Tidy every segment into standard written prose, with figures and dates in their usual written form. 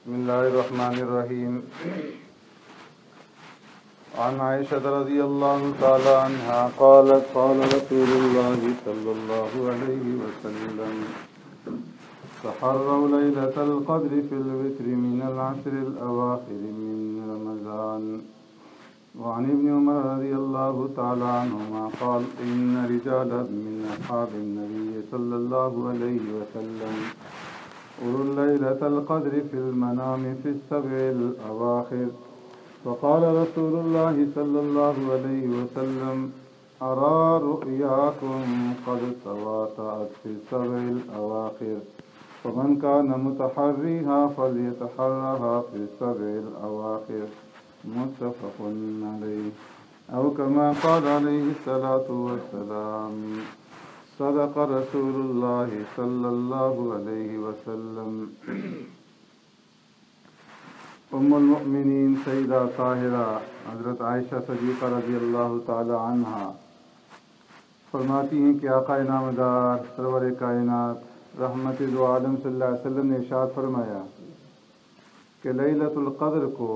بسم الله الرحمن الرحيم. عن عائشة رضي الله تعالى عنها قالت قال رسول الله صلى الله عليه وسلم تحروا ليلة القدر في الوتر من العشر الأواخر من رمضان. وعن ابن عمر رضي الله تعالى عنهما قال إن رجالا من أصحاب النبي صلى الله عليه وسلم أروا ليلة القدر في المنام في السبع الأواخر. فقال رسول الله صلى الله عليه وسلم أرى رؤياكم قد تواتأت في السبع الأواخر فمن كان متحريها فليتحرها في السبع الأواخر. متفق عليه أو كما قال عليه الصلاة والسلام. صدق رسول الله صلی اللہ علیہ وسلم. ام المؤمنین سیدہ طاہرہ حضرت عائشہ صدیقہ رضی اللہ تعالی عنہا فرماتی ہیں کہ آقا نامدار سرور کائنات رحمت دو عالم صلی اللہ علیہ وسلم نے ارشاد فرمایا کہ لیلۃ القدر کو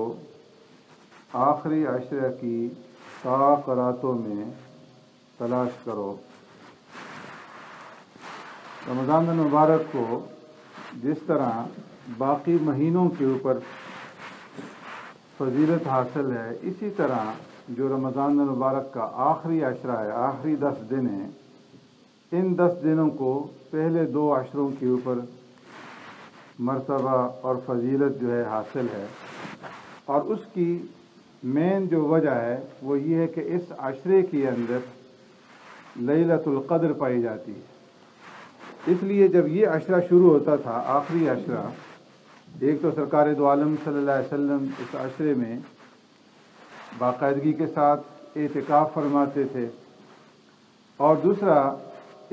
آخری عشرہ کی طاق راتوں میں تلاش کرو. رمضان المبارک کو جس طرح باقی مہینوں کے اوپر فضیلت حاصل ہے، اسی طرح جو رمضان المبارک کا آخری عشرہ ہے، آخری 10 دن ہیں، ان 10 دنوں کو پہلے 2 عشروں کے اوپر مرتبہ اور فضیلت جو ہے حاصل ہے. اور اس کی مین جو وجہ ہے وہ یہ ہے کہ اس عشرے کے اندر لیلۃ القدر پائی جاتی ہے. اس لیے جب یہ عشرہ شروع ہوتا تھا، آخری عشرہ، ایک تو سرکار دو عالم صلی اللہ علیہ وسلم اس عشرے میں باقاعدگی کے ساتھ اعتکاف فرماتے تھے، اور دوسرا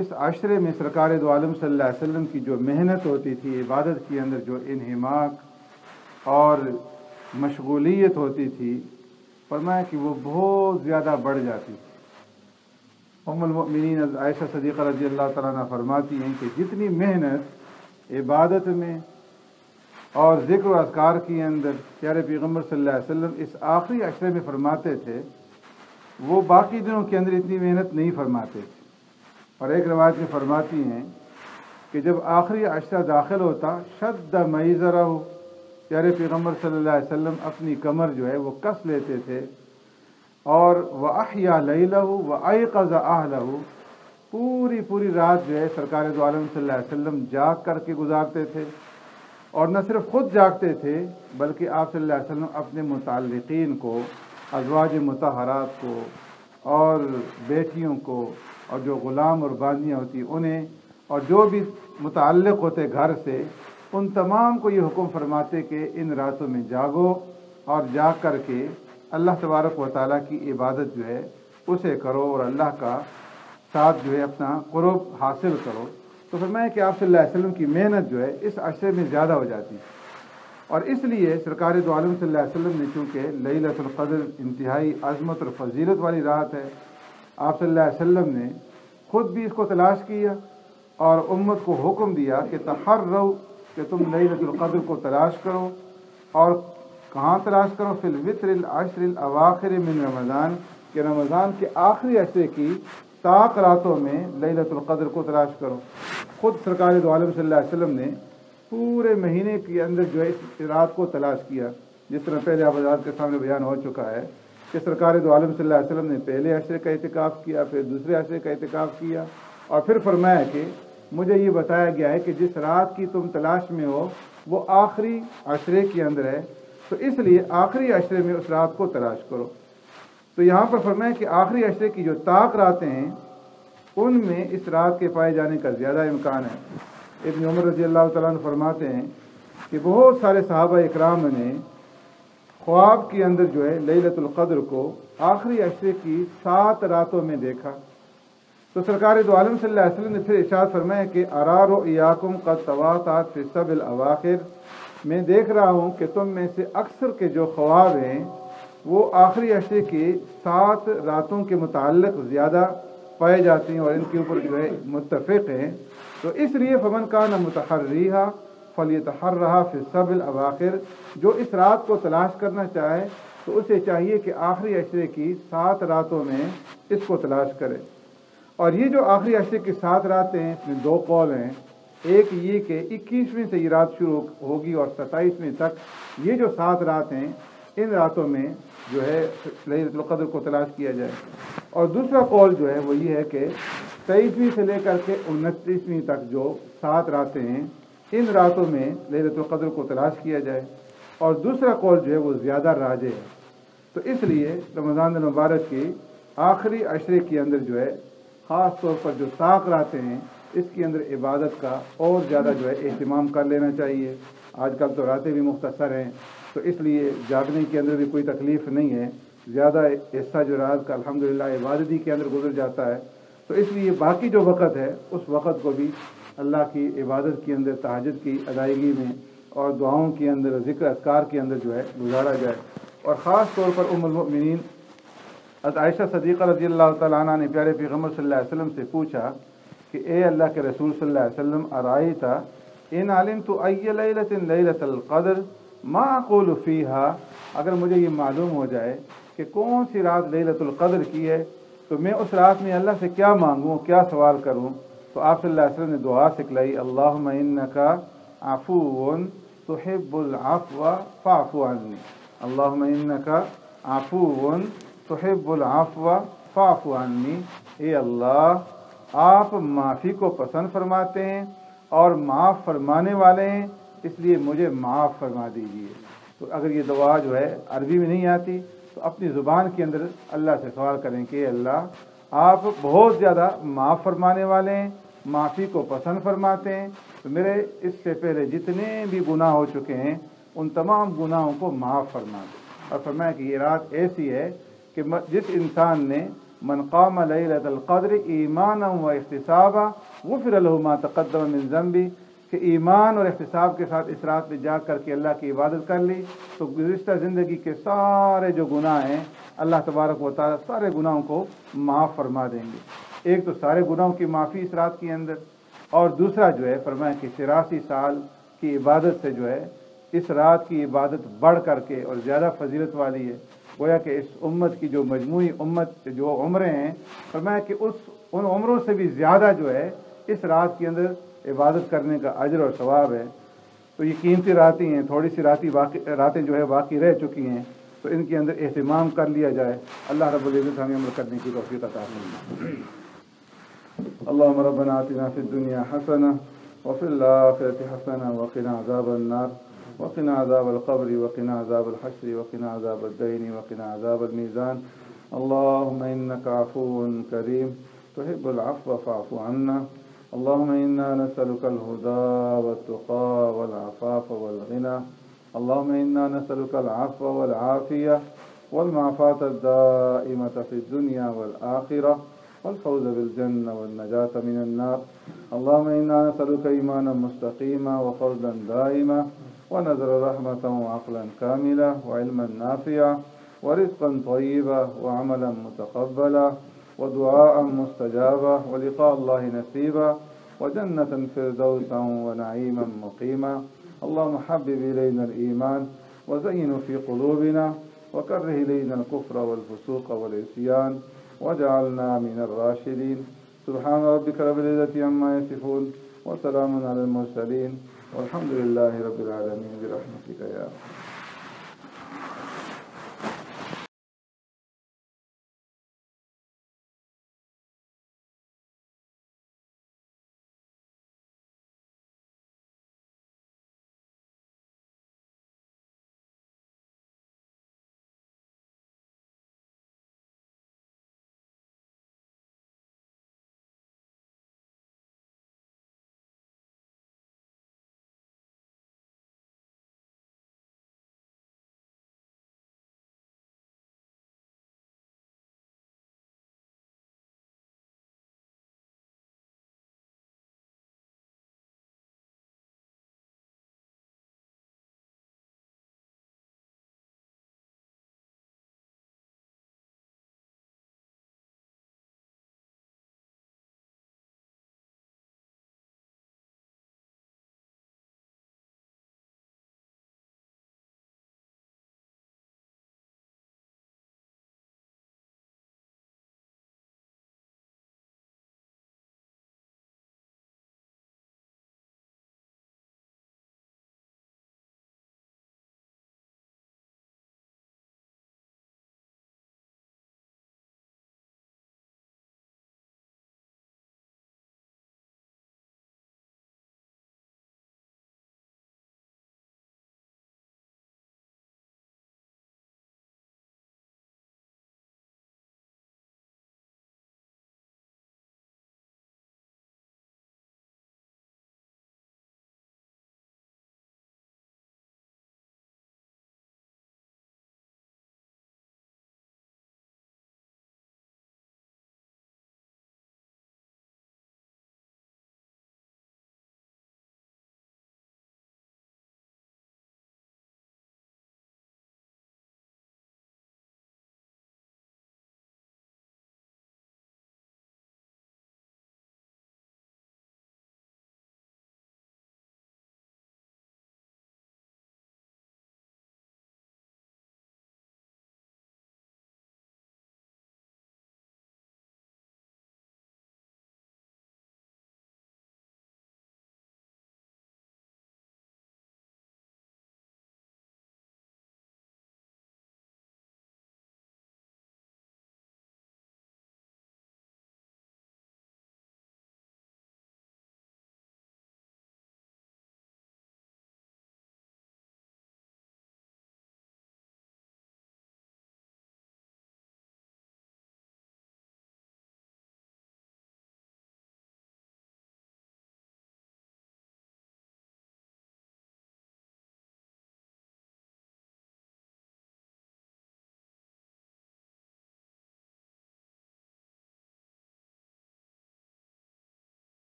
اس عشرے میں سرکار دو عالم صلی اللہ علیہ وسلم کی جو محنت ہوتی تھی، عبادت کے اندر جو انہماک اور مشغولیت ہوتی تھی، فرمایا کہ وہ بہت زیادہ بڑھ جاتی تھی. ام المؤمنین عائشہ صدیقہ رضی اللہ تعالیٰ عنہ فرماتی ہیں کہ جتنی محنت عبادت میں اور ذکر و اذکار کے اندر پیارے پیغمبر صلی اللہ علیہ وسلم اس آخری عشرے میں فرماتے تھے، وہ باقی دنوں کے اندر اتنی محنت نہیں فرماتے تھے. اور ایک روایت میں فرماتی ہیں کہ جب آخری عشرہ داخل ہوتا شد میزرہ، پیارے پیغمبر صلی اللہ علیہ وسلم اپنی کمر جو ہے وہ کس لیتے تھے، اور وَأَحْيَا لَيْلَهُ وَأَيْقَظَ أَهْلَهُ، پوری رات جو ہے سرکار دو عالم صلی اللہ علیہ وسلم جاگ کر کے گزارتے تھے. اور نہ صرف خود جاگتے تھے بلکہ آپ صلی اللہ علیہ وسلم اپنے متعلقین کو، ازواج مطہرات کو اور بیٹیوں کو اور جو غلام اور باندیاں ہوتی انہیں اور جو بھی متعلق ہوتے گھر سے، ان تمام کو یہ حکم فرماتے کہ ان راتوں میں جاگو اور جاگ کر کے اللہ تبارک و تعالیٰ کی عبادت جو ہے اسے کرو اور اللہ کا ساتھ جو ہے اپنا قرب حاصل کرو. تو فرمایا کہ آپ صلی اللہ علیہ وسلم کی محنت جو ہے اس عشرے میں زیادہ ہو جاتی ہے. اور اس لیے سرکار دو عالم صلی اللہ علیہ وسلم نے چونکہ لیلۃ القدر انتہائی عظمت اور فضیلت والی رات ہے، آپ صلی اللہ علیہ وسلم نے خود بھی اس کو تلاش کیا اور امت کو حکم دیا کہ تحروا، کہ تم لیلۃ القدر کو تلاش کرو. اور کہاں تلاش کرو؟ فی الوتر العشر الاواخر من رمضان، کہ رمضان کے آخری عشرے کی طاق راتوں میں لیلۃ القدر کو تلاش کرو. خود سرکار دو عالم صلی اللہ علیہ وسلم نے پورے مہینے کے اندر جو ہے اس رات کو تلاش کیا، جس طرح پہلے آپ حضرات کے سامنے بیان ہو چکا ہے کہ سرکار دو عالم صلی اللہ علیہ وسلم نے پہلے عشرے کا اعتکاف کیا، پھر دوسرے عشرے کا اعتکاف کیا، اور پھر فرمایا کہ مجھے یہ بتایا گیا ہے کہ جس رات کی تم تلاش میں ہو وہ آخری عشرے کے اندر ہے، تو اس لیے آخری عشرے میں اس رات کو تلاش کرو. تو یہاں پر فرمایا کہ آخری عشرے کی جو طاق راتیں ہیں ان میں اس رات کے پائے جانے کا زیادہ امکان ہے. ابن عمر رضی اللہ تعالیٰ عنہ فرماتے ہیں کہ بہت سارے صحابہ اکرام نے خواب کے اندر جو ہے لیلۃ القدر کو آخری عشرے کی 7 راتوں میں دیکھا. تو سرکار دو عالم صلی اللہ علیہ وسلم نے پھر ارشاد فرمایا کہ أَرَىٰ رُؤْيَاكُمْ قَدْ تَوَاتَأَتْ فِي السَّبْعِ الْأَوَاخِرِ، میں دیکھ رہا ہوں کہ تم میں سے اکثر کے جو خواب ہیں وہ آخری عشرے کی 7 راتوں کے متعلق زیادہ پائے جاتے ہیں اور ان کے اوپر جو ہے متفق ہیں. تو اس لیے فمن کان متحریہا فلیتحرھا فی السبع الاواخر، جو اس رات کو تلاش کرنا چاہے تو اسے چاہیے کہ آخری عشرے کی 7 راتوں میں اس کو تلاش کرے۔ اور یہ جو آخری عشرے کی 7 راتیں ہیں، اس میں 2 قول ہیں۔ ایک یہ کہ 21ویں سے یہ رات شروع ہوگی اور 27ویں تک یہ جو 7 رات ہیں، ان راتوں میں جو ہے لیلۃ القدر کو تلاش کیا جائے۔ اور دوسرا قول جو ہے وہ یہ ہے کہ 23ویں سے لے کر کے 29ویں تک جو 7 راتیں ہیں، ان راتوں میں لیلۃ القدر کو تلاش کیا جائے۔ اور دوسرا قول جو ہے وہ زیادہ راجح ہے۔ تو اس لیے رمضان المبارک کی آخری عشرے کے اندر جو ہے خاص طور پر جو طاق راتیں ہیں، اس کے اندر عبادت کا اور زیادہ جو ہے اہتمام کر لینا چاہیے۔ آج کل تو راتیں بھی مختصر ہیں، تو اس لیے جاگنے کے اندر بھی کوئی تکلیف نہیں ہے، زیادہ حصہ جو رات کا الحمدللہ عبادت ہی کے اندر گزر جاتا ہے۔ تو اس لیے باقی جو وقت ہے اس وقت کو بھی اللہ کی عبادت کے اندر، تہجد کی ادائیگی میں اور دعاؤں کے اندر، ذکر اذکار کے اندر جو ہے گزارا جائے۔ اور خاص طور پر ام المؤمنین حضرت عائشہ صدیقہ رضی اللہ تعالیٰ عنہ نے پیارے پیغمبر صلی اللہ علیہ وسلم سے پوچھا کہ اے اللہ کے رسول صلی اللہ علیہ وسلم، ارائیت ان علمت ای لیلۃ لیلۃ القدر ما اقول فیہا، اگر مجھے یہ معلوم ہو جائے کہ کون سی رات لیلۃ القدر کی ہے تو میں اس رات میں اللہ سے کیا مانگوں، کیا سوال کروں؟ تو آپ صلی اللہ علیہ وسلم نے دعا سکھلائی، اللہم انک عفو تحب العفو فاعف عنی، اللہم انک عفو تحب العفو فاعف عنی، اے اللہ آپ معافی کو پسند فرماتے ہیں اور معاف فرمانے والے ہیں، اس لیے مجھے معاف فرما دیجیے۔ تو اگر یہ دعا جو ہے عربی میں نہیں آتی تو اپنی زبان کے اندر اللہ سے سوال کریں کہ اے اللہ آپ بہت زیادہ معاف فرمانے والے ہیں، معافی کو پسند فرماتے ہیں، تو میرے اس سے پہلے جتنے بھی گناہ ہو چکے ہیں ان تمام گناہوں کو معاف فرما دیں۔ اور فرمایا کہ یہ رات ایسی ہے کہ جس انسان نے من قام لیلۃ القدر ایمانا و احتسابا غفر له ما تقدم من ذنبی، کہ ایمان اور احتساب کے ساتھ اس رات میں جاگ کر کے اللہ کی عبادت کر لی تو گزشتہ زندگی کے سارے جو گناہ ہیں اللہ تبارک و تعالیٰ سارے گناہوں کو معاف فرما دیں گے۔ ایک تو سارے گناہوں کی معافی اس رات کے اندر، اور دوسرا جو ہے فرمایا کہ 83 سال کی عبادت سے جو ہے اس رات کی عبادت بڑھ کر کے اور زیادہ فضیلت والی ہے۔ گویا کہ اس امت کی جو مجموعی امت جو عمریں ہیں، فرمایا کہ ان عمروں سے بھی زیادہ جو ہے اس رات کے اندر عبادت کرنے کا اجر اور ثواب ہے۔ تو یہ قیمتی راتیں ہیں، تھوڑی سی راتیں جو ہے باقی رہ چکی ہیں، تو ان کے اندر اہتمام کر لیا جائے۔ اللہ رب العزت ہمیں عمل کرنے کی توفیق عطا فرمائے۔ اللهم ربنا آتنا في الدنيا حسنة وفي الآخرة حسنة وقنا عذاب النار وقنا عذاب القبر وقنا عذاب الحشر وقنا عذاب الدين وقنا عذاب الميزان اللهم إنك عفو كريم تحب العفو فاعف عنا اللهم إنا نسألك الهدى والتقى والعفاف والغنى اللهم إنا نسألك العفو والعافية والمعافاة الدائمة في الدنيا والآخرة والفوز بالجنة والنجاة من النار اللهم إنا نسألك إيمانا مستقيما وفردا دائما ونذر رحمة وعقلا كاملا وعلما نافعا ورزقا طيبا وعملا متقبلا ودعاء مستجابا ولقاء الله نصيبا وجنة فردوسا ونعيما مقيما اللهم حبب إلينا الإيمان وزينه في قلوبنا وكره إلينا الكفر والفسوق والعصيان وجعلنا من الراشدين سبحان ربك رب العزة عما يصفون وسلام على المرسلين والحمد لله رب العالمين برحمتك يا